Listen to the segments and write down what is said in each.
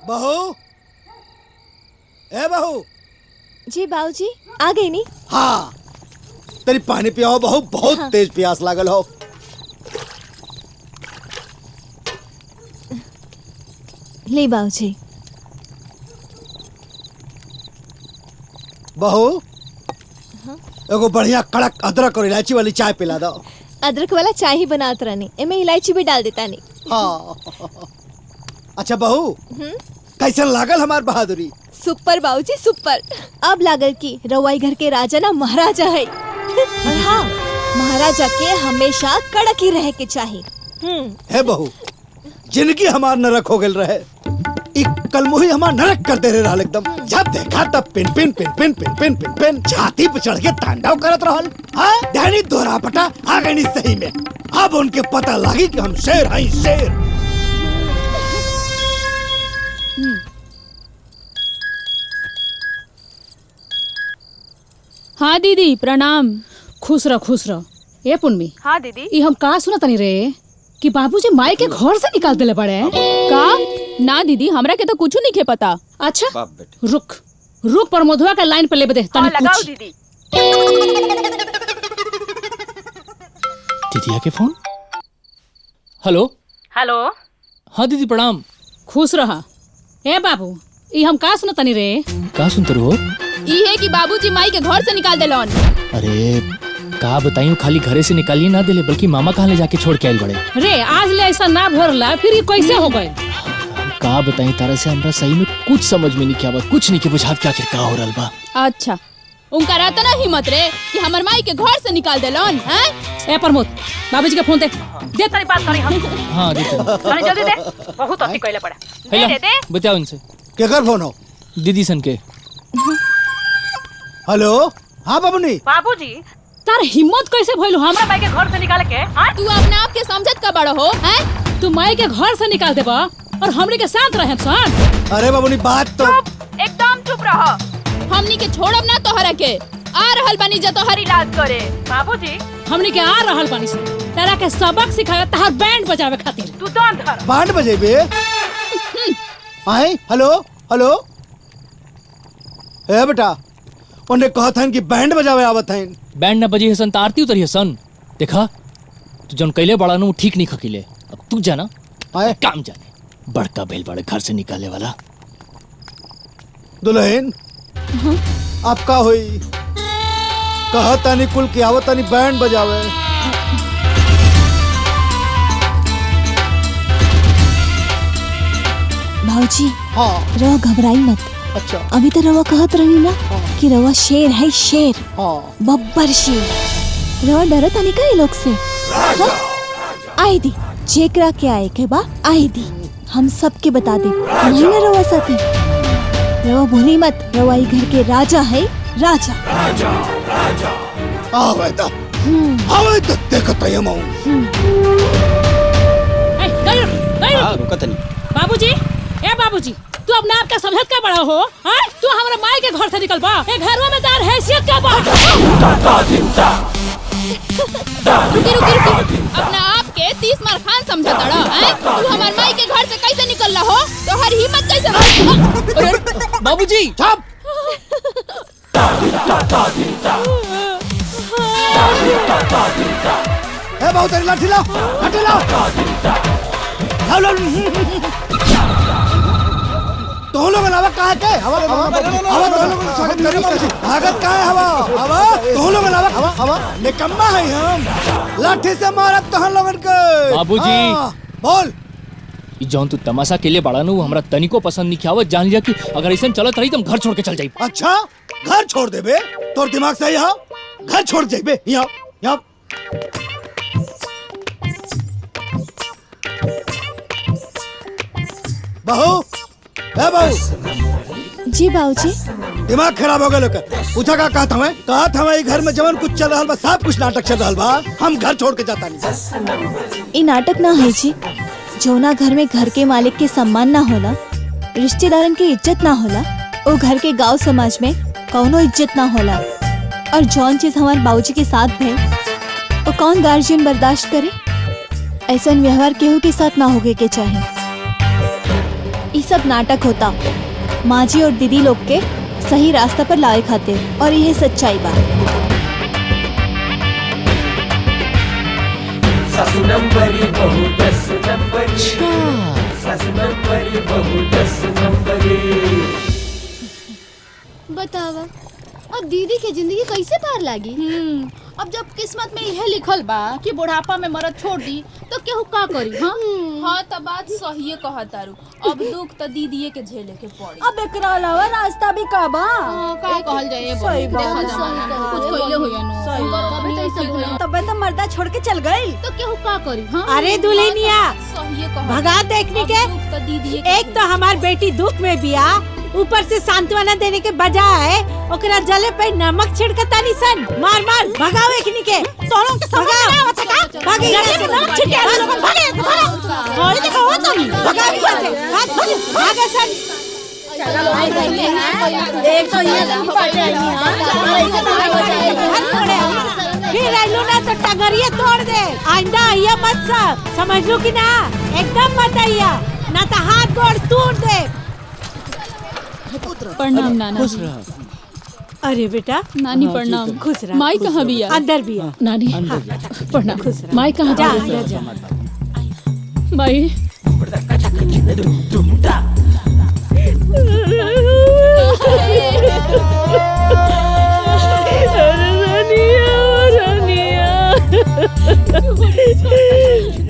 बहू, ए बहू। जी बाबूजी आ गई नी। हाँ, तेरी पानी पियाओ बहू, बहुत हाँ। तेज प्यास लागल हो। ले बाबूजी। बहू, एगो बढ़िया कड़क अदरक और इलायची वाली चाय पिला दो। अदरक वाला चाय ही बनात रहनी, एमे इलायची भी डाल देता नहीं। हाँ। अच्छा बहू, कैसे लागल हमार बहादुरी? सुपर बाबूजी सुपर। अब लागल की रवाई घर के राजा ना महाराजा है। और हाँ, महाराजा के हमेशा कड़क ही रह के चाहिए। है बहू, जिंदगी हमार नरक हो गल रहे। कलमुही हमार नरक कर दे रहा एकदम। जब देखा तब pin pin pin pin pin pin pin pin छाती पे चढ़ के तांडव करत रहल। हाँ, दैनी दोहरा पटा आ गई सही में। अब उनके पता लगी कि हम शेर हैं, शेर। हाँ दीदी प्रणाम। खुश रह खुश रह। ए पुन्नी। हाँ दीदी। ई हम का सुना तनी रे कि बाबूजी माई के घर से निकाल देले पड़े। का? ना दीदी, हमरा के तो कुछ नहीं के पता। अच्छा रुक रुक, प्रमोदवा के लाइन पे ले दे तनी लगाओ पूछ। दीदी। दीदिया के फोन। हेलो। हेलो। हाँ दीदी प्रणाम। खुश रहा। ए बाबू, ई हम का सुना तनी रे? का सुनते रहो? ई है कि बाबूजी माई के घर से निकाल देलन। अरे का बताइयो, खाली घरे से निकालिए ना दिले, बल्कि मामा कहाँ ले जाके छोड़ के आयल बड़े। रे आज ले ऐसा ना भरला, फिर ये कैसे हो गए? का बताई तारा से, हमरा सही में कुछ समझ में नहीं क्या बात, कुछ नहीं के बुझात क्या आखिर का हो रहल बा। अच्छा, उनका रहता ना हिम्मत रे कि हमर माई के घर से निकाल देलन। हैं? ए प्रमोद, बाबूजी के फोन दे तनी बात करी हम। हाँ दे तनी जल्दी दे, बहुत अति कइले पड़ा। दे दे। बताओ इनसे। केकर फोन हो? दीदी सन के। हेलो। हाँ बाबूनी। बाबूजी, तार हिम्मत कैसे भइल हमरा माई के घर से निकाल के? हां, तू अपने आप के समझत का बड़ा हो? हैं? तू माई के घर से निकाल देबा और हमरे के साथ रहे सन? अरे बाबूनी बात तो। चुप, एकदम चुप रहो। हमनी के छोड़ब ना तोहरा के। आ रहल बानी जा तोहर इलाज करे। बाबूजी, हमनी के आ रहल बानी से तेरा के सबक सिखावे, तहार बैंड बजावे खातिर। तू जान धर। बैंड बजेबे? आए, हेलो हेलो। ए बेटा, उन्हें कहा था कि बैंड बजावे आवत हैं। बैंड न बजी हसन त आरती उतरी हसन। देखा तू जौन कैले बड़ा नु ठीक नहीं खकीले। अब तू जाना आए काम जाने, बड़का बेल बड़े घर से निकाले वाला। दुल्हन आप का हुई? कहा तानी कुल की आवत तानी बैंड बजावे। भाऊजी हाँ। रवा घबराई मत। अच्छा। अभी तो रवा कहत रही ना कि रवा शेर है, शेर। हाँ। बब्बर शेर। रवा डरत नहीं का ये लोग से? हाँ? आई दी जेकरा के आए के बा आई दी, हम सबके बता दे। नहीं ना रवा साथी, रवा भूली मत, रवा ई घर के राजा है, राजा। आवे तो आवे तो देखत है हम। ए गयो गयो। हां रुका तनी। बाबूजी, ए बाबूजी, तू अपने आप का समझत का बड़ा हो? हां, तू हमरा माई के घर से निकल बा। ए घरवा में दार हैसियत का बा। रुकी रुकी रुकी, अपना आप के 30 मार खान समझता रहा। हैं? तू हमार माई के घर से कैसे निकल रहा हो? तोहर हिम्मत कैसे हो? अरे बाबूजी चुप। ए बहुत तेरी लाठी लाओ, लाठी लाओ। लाओ लाओ। तो लोग हवा कहाँ के? हवा हवा तो लोग स्वागत करी। स्वागत कहाँ है? हवा हवा तो लोग हवा निकम्मा है हम। लाठी से मारत तो हम लोगन के। बाबूजी। बोल। ई जौन तू तमाशा के लिए बड़ा नु हमरा तनिको पसंद नहीं आवत। जान लिया कि अगर ऐसा चलत रही तो हम घर छोड़ के चल जाई। अच्छा, घर छोड़ देबे? तोर दिमाग सही है? घर छोड़ जाइबे? यहाँ यहाँ। बहू, ए बहू। जी बाबूजी। दिमाग खराब हो गया लोग। पूछा का कहा था मैं? कहा था मैं घर में जवन कुछ चल रहा बा, सब कुछ नाटक चल रहा बा। हम घर छोड़ के जाता नहीं। ये नाटक ना है जी। जोना घर में घर के मालिक के सम्मान ना होला, रिश्तेदारन की इज्जत ना होला, वो घर के गांव समाज में कौनो इज्जत ना होला। और जौन चीज हमारे बाबूजी के साथ भइल, वो कौन गार्जियन बर्दाश्त करे? ऐसा व्यवहार केहू के साथ ना होगे के चाहे। ये सब नाटक होता माँ जी और दीदी लोग के सही रास्ता पर लाए खातिर, और ये सच्चाई बात। बतावा अब दीदी के जिंदगी कैसे पार लागी? अब जब किस्मत में यह लिखल बा कि बुढ़ापा में मरद छोड़ दी तो केहू का करी? हाँ तो बात सही कहा तारू। अब दुख तो दीदीए के झेले के पड़ी। अब एकरा अलावा रास्ता भी का बा? का कहल जाए? सही बात देखा है, जमाना कुछ कइले होया नो। सही कभी तो ऐसा होया तबे तो मर्दा छोड़ के चल गई। तो केहू का करी? हाँ अरे दुल्हनिया, सही कहा। भगा देखने के। दुख तो दीदीए के एक तो हमार बेटी दुख में बिया, ऊपर से सांत्वना देने के बजाय ओकरा जले पे नमक छिड़कतानी सन। मार मार भगाओ एकनी के। तोरों के समझ में ना आवत का? भागे जले पे नमक छिड़के लोग भागे भागे। और देखो हो तो भगा भी से हाथ भागे सन। एक तो ये बाटे आई फिर आइलो ना तो टंगरिया तोड़ दे। आइंदा आइया मत सब, समझ लो कि ना? एकदम मत आइया, ना तो हाथ गोड़ तोड़ दे। प्रणाम नाना जी। अरे बेटा, नानी प्रणाम। खुश रह। माई कहाँ बिया? अंदर बिया। नानी प्रणाम। खुश रह। माई कहाँ जा बिया? अंदर जा। माई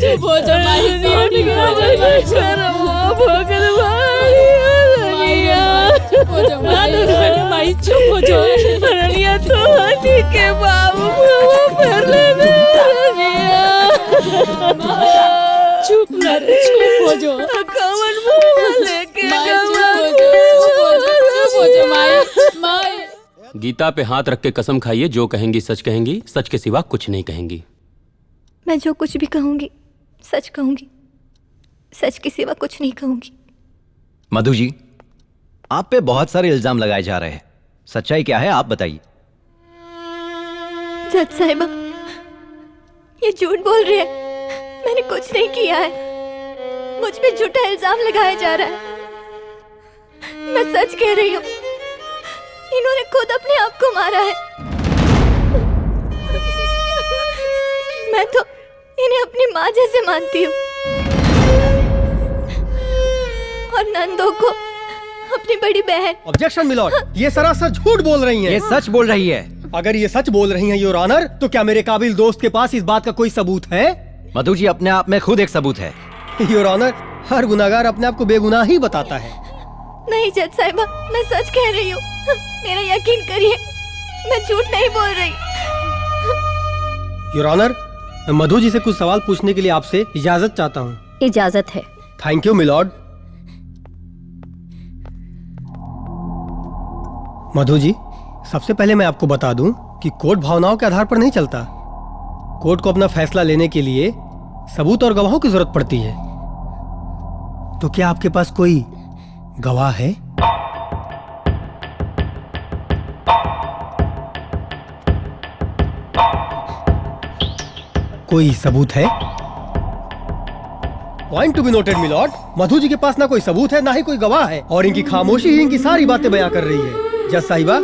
चुप हो जा माई, सोनी हो जा शर्म हो गल माई, चुप हो जा। रनिया तो हाथी के बाबू पर ले चुप ना रे, चुप हो जा। कवन मुंह लेके चुप हो जा माई। माई गीता पे हाथ रख के कसम खाइए, जो कहेंगी सच कहेंगी, सच के सिवा कुछ नहीं कहेंगी। मैं जो कुछ भी कहूंगी सच कहूंगी, सच के सिवा कुछ नहीं कहूंगी। मधु जी, आप पे बहुत सारे इल्जाम लगाए जा रहे हैं, सच्चाई क्या है आप बताइए। जज साहिबा, ये झूठ बोल रहे हैं, मैंने कुछ नहीं किया है। मुझ पे झूठा इल्जाम लगाया जा रहा है। मैं सच कह रही हूँ, इन्होंने खुद अपने आप को मारा है। मैं तो इन्हें अपनी माँ जैसे मानती हूँ और नंदो को अपनी बड़ी बहन। ऑब्जेक्शन मिलॉर्ड, ये सरासर झूठ बोल रही हैं। ये सच बोल रही है। अगर ये सच बोल रही हैं योर ऑनर, तो क्या मेरे काबिल दोस्त के पास इस बात का कोई सबूत है? मधु जी अपने आप में खुद एक सबूत है। योर ऑनर, हर गुनाहगार अपने आप को बेगुनाह ही बताता है। नहीं जज साहिबा, मैं सच कह रही हूँ, मेरा यकीन करिए, मैं झूठ नहीं बोल रही। योर ऑनर, मैं मधु जी से कुछ सवाल पूछने के लिए आपसे इजाजत चाहता हूँ। इजाजत है। Thank you milord. मधु जी, सबसे पहले मैं आपको बता दूं कि कोर्ट भावनाओं के आधार पर नहीं चलता। कोर्ट को अपना फैसला लेने के लिए सबूत और गवाहों की जरूरत पड़ती है। तो क्या आपके पास कोई गवाह है? कोई सबूत है? Point to be noted milord, Madhu ji के पास ना कोई सबूत है, ना ही कोई गवाह है, और इनकी खामोशी ही इनकी सारी बातें बयां कर रही है। जज साहिबा,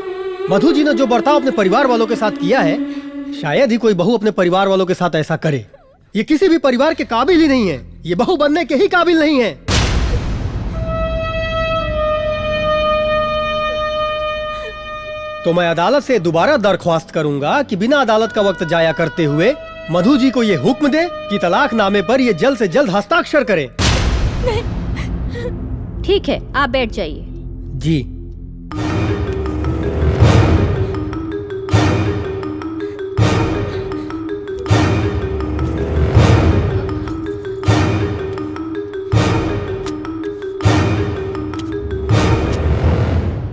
मधु जी ने जो बर्ताव अपने परिवार वालों के साथ किया है, शायद ही कोई बहू अपने परिवार वालों के साथ ऐसा करे। ये किसी भी परिवार के काबिल ही नहीं है, ये बहू बनने के ही काबिल नहीं है। तो मैं अदालत से दोबारा दरख्वास्त करूंगा कि बिना अदालत का वक्त जाया करते हुए मधु जी को ये हुक्म दे कि तलाकनामे पर ये जल्द से जल्द हस्ताक्षर करें। ठीक है, आप बैठ जाइए। जी।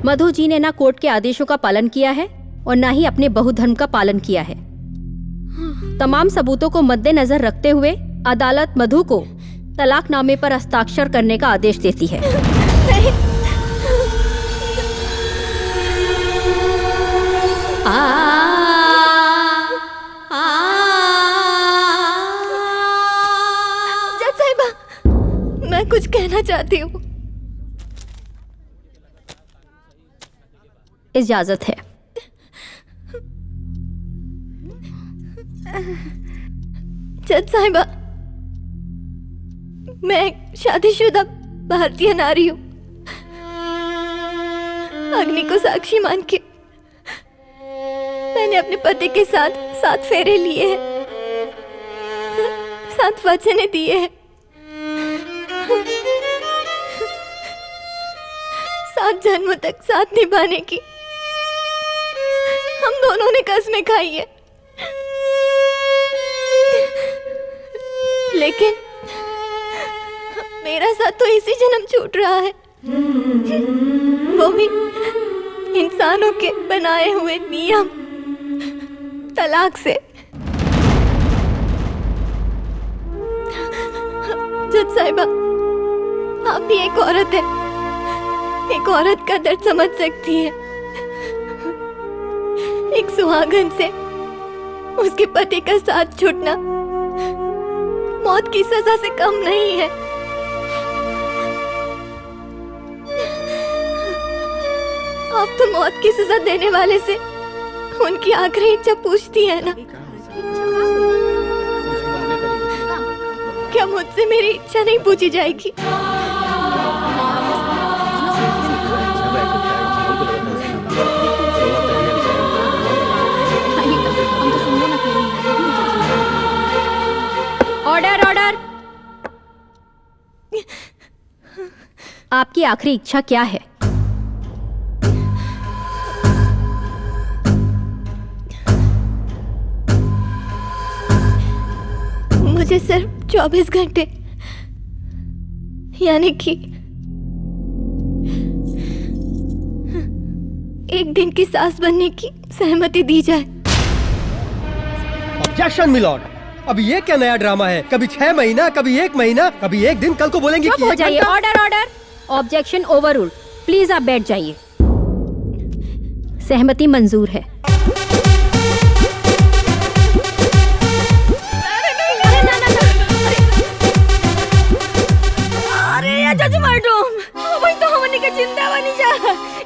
मधु जी ने ना कोर्ट के आदेशों का पालन किया है और ना ही अपने बहुधर्म का पालन किया है। तमाम सबूतों को मद्देनजर रखते हुए अदालत मधु को तलाकनामे पर हस्ताक्षर करने का आदेश देती है। जज साहिबा, मैं कुछ कहना चाहती हूँ। इजाजत है। जज साहिबा, मैं एक शादीशुदा भारतीय नारी हूँ। अग्नि को साक्षी मान के मैंने अपने पति के साथ 7 फेरे लिए हैं, 7 वचने दिए हैं, 7 जन्मों तक साथ निभाने की हम दोनों ने कसमें खाई है। लेकिन मेरा साथ तो इसी जन्म छूट रहा है, वो भी इंसानों के बनाए हुए नियम, तलाक से। जज साहिबा, आप भी एक औरत है, एक औरत का दर्द समझ सकती है। एक सुहागन से उसके पति का साथ छूटना मौत की सजा से कम नहीं है। आप तो मौत की सजा देने वाले से उनकी आखिरी इच्छा पूछती है ना? क्या मुझसे मेरी इच्छा नहीं पूछी जाएगी? Order order. आपकी आखिरी इच्छा क्या है? मुझे सिर्फ 24 घंटे यानी कि एक दिन की सास बनने की सहमति दी जाए। ऑब्जेक्शन मिलॉर्ड, अभी ये क्या नया ड्रामा है? कभी 6 महीना, कभी 1 महीना, कभी 1 दिन, कल को बोलेंगे कि हो 1 जाइए। घंटा। Order order. Objection overruled. Please आप बैठ जाइए। सहमति मंजूर है। अरे जज मैडम, वही तो हमनी के जिंदा बनी जा।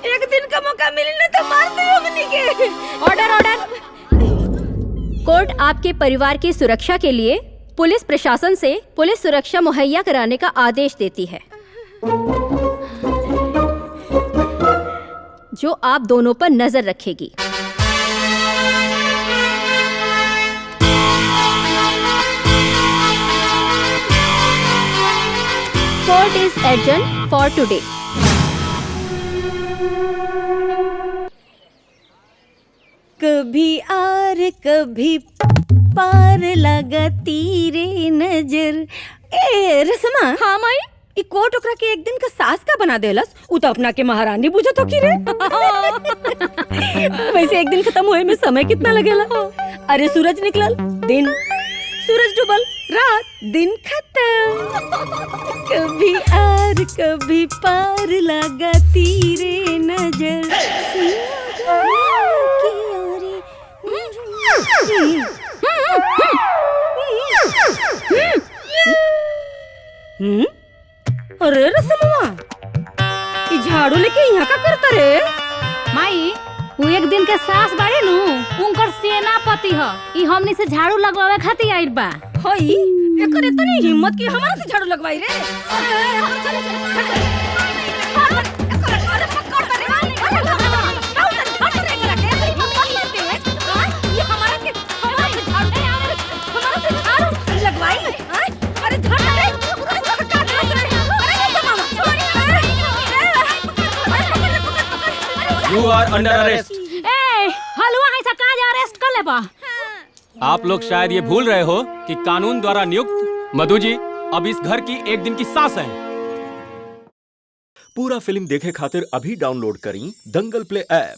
एक दिन का मौका मिली ना तो मार दे हमनी के। Order order. कोर्ट आपके परिवार की सुरक्षा के लिए पुलिस प्रशासन से पुलिस सुरक्षा मुहैया कराने का आदेश देती है, जो आप दोनों पर नजर रखेगी। Court is adjourned for today. कभी आर कभी पार लगती रे नजर। ए रसमा। हाँ माई, ई कोट ओकरा के एक दिन का सास का बना देलस। उ तो अपना के महारानी बुझत हो की रे। वैसे एक दिन खत्म होए में समय कितना लगेला? अरे सूरज निकलल, दिन, सूरज डूबल, रात, दिन खत्म। कभी आर कभी पार लगती रे नजर। अरे रसमवा, ई झाड़ू लेके यहाँ का करता रे? माई, वो एक दिन के सास बाड़ी नु, उनकर सेनापति ह। ई हमनी से झाड़ू लगवावे खातिर आइल बा। होई, एकर इतनी हिम्मत कि हमारा से झाड़ू लगवाई रे। चल You are under arrest. ए, हलवा है कहाँ जा अरेस्ट कर लेबा? आप लोग शायद ये भूल रहे हो कि कानून द्वारा नियुक्त मधु जी अब इस घर की एक दिन की सास हैं। पूरा फिल्म देखे खातिर अभी डाउनलोड करी दंगल प्ले ऐप।